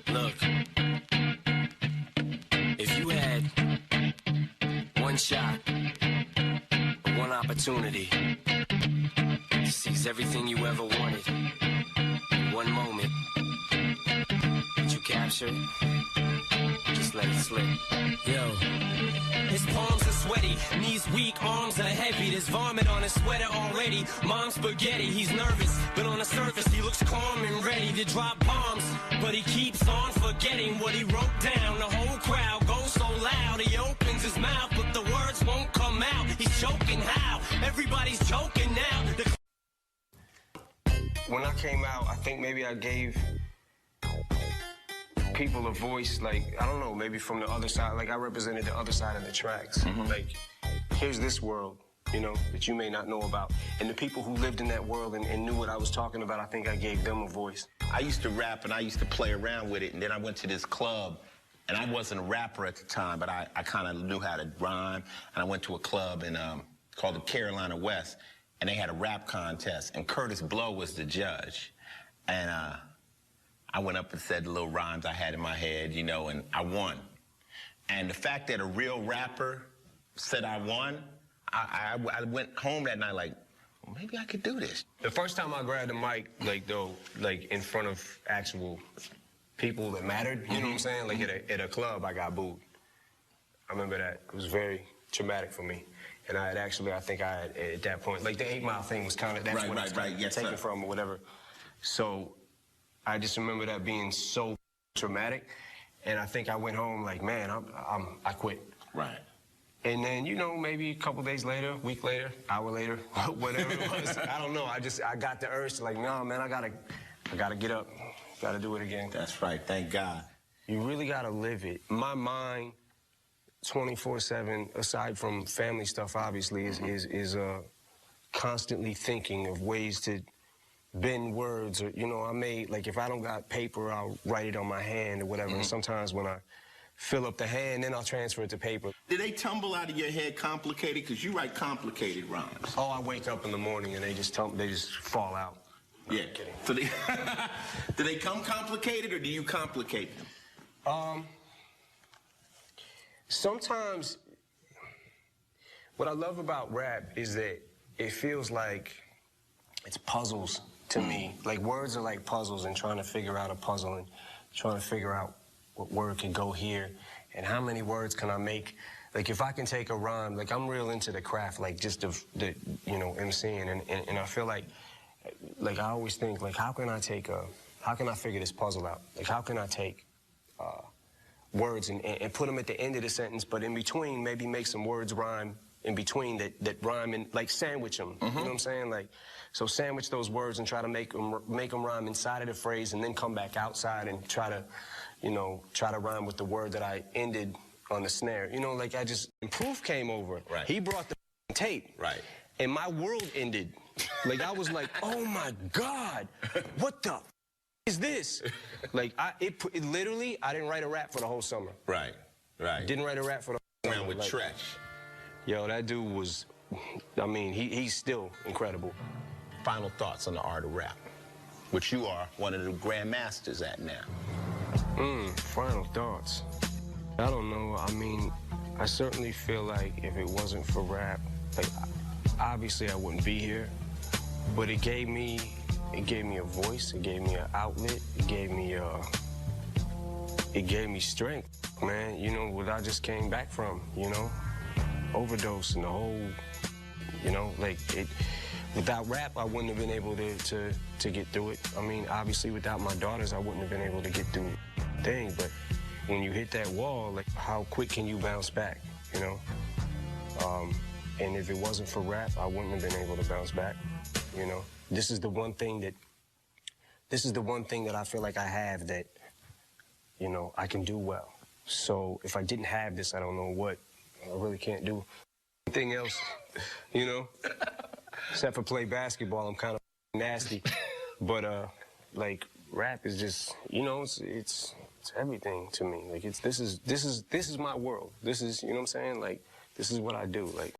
Look, if you had one shot, one opportunity to seize everything you ever wanted in one moment, did you capture it? Just let it slip. Yo. His palms are sweaty, knees weak, arms are heavy. There's vomit on his sweater already. Mom's spaghetti, he's nervous, but on the surface he looks calm and ready to drop bombs. But he keeps on forgetting what he wrote down. The whole crowd goes so loud, he opens his mouth, but the words won't come out. He's choking how? Everybody's joking now. When I came out, I think maybe I gave people a voice, like, I don't know, maybe from the other side, like I represented the other side of the tracks. Like, here's this world, you know, that you may not know about. And the people who lived in that world and knew what I was talking about, I think I gave them a voice. I used to rap and I used to play around with it, and then I went to this club, and I wasn't a rapper at the time, but I kind of knew how to rhyme, and I went to a club called the Carolina West, and they had a rap contest, and Curtis Blow was the judge. And I went up and said the little rhymes I had in my head, you know, and I won. And the fact that a real rapper said I won, I went home that night like, well, maybe I could do this. The first time I grabbed the mic, like in front of actual people that mattered, you know what I'm saying? Like at a club, I got booed. I remember that. It was very traumatic for me. And I think I had, at that point, like the 8 Mile thing was kind of, that's when it was taken from or whatever. So I just remember that being so traumatic. And I think I went home like, man, I quit. Right. And then, you know, maybe a couple days later, week later, hour later, whatever it was, I don't know. I got the urge to like, no, man, I gotta get up. Gotta do it again. That's right, thank God. You really gotta live it. My mind, 24/7, aside from family stuff, obviously, is constantly thinking of ways to bend words, or, you know, like if I don't got paper, I'll write it on my hand or whatever. And sometimes when I fill up the hand, then I'll transfer it to paper. Do they tumble out of your head complicated? Because you write complicated rhymes. Oh, I wake up in the morning and they just fall out. No, Yeah. I'm kidding. So do they come complicated, or do you complicate them? Sometimes, what I love about rap is that it feels like it's puzzles to me. Like words are like puzzles, and trying to figure out a puzzle and trying to figure out what word can go here and how many words can I make. Like if I can take a rhyme, like I'm real into the craft, like just the you know, MCing, and I feel like I always think, like, how can I figure this puzzle out? Like how can I take words and put them at the end of the sentence, but in between maybe make some words rhyme in between that rhyme, and like sandwich them. You know what I'm saying? Like, so sandwich those words and try to make them rhyme inside of the phrase, and then come back outside and try to rhyme with the word that I ended on the snare. You know, like Proof came over. Right. He brought the tape. Right. And my world ended. Like I was like, oh my God, what the is this? Like it literally, I didn't write a rap for the whole summer. Right. Right. Didn't write a rap for the whole summer. Around with like, Tretch. Yo, that dude was, I mean, he's still incredible. Final thoughts on the art of rap, which you are one of the grandmasters at now. Final thoughts. I don't know. I mean, I certainly feel like if it wasn't for rap, like, obviously I wouldn't be here, but it gave me a voice, it gave me an outlet, it gave me strength, man. You know, what I just came back from, you know, overdose and the whole, you know, like without rap, I wouldn't have been able to get through it. I mean, obviously without my daughters, I wouldn't have been able to get through the thing, but when you hit that wall, like, how quick can you bounce back, you know? And if it wasn't for rap, I wouldn't have been able to bounce back, you know? This is the one thing that I feel like I have that, you know, I can do well. So if I didn't have this, I don't know what I really can't do. Anything else, you know? Except for play basketball, I'm kind of nasty. But, like, rap is just, you know, it's everything to me. Like, this is my world. This is, you know what I'm saying? Like, this is what I do. Like,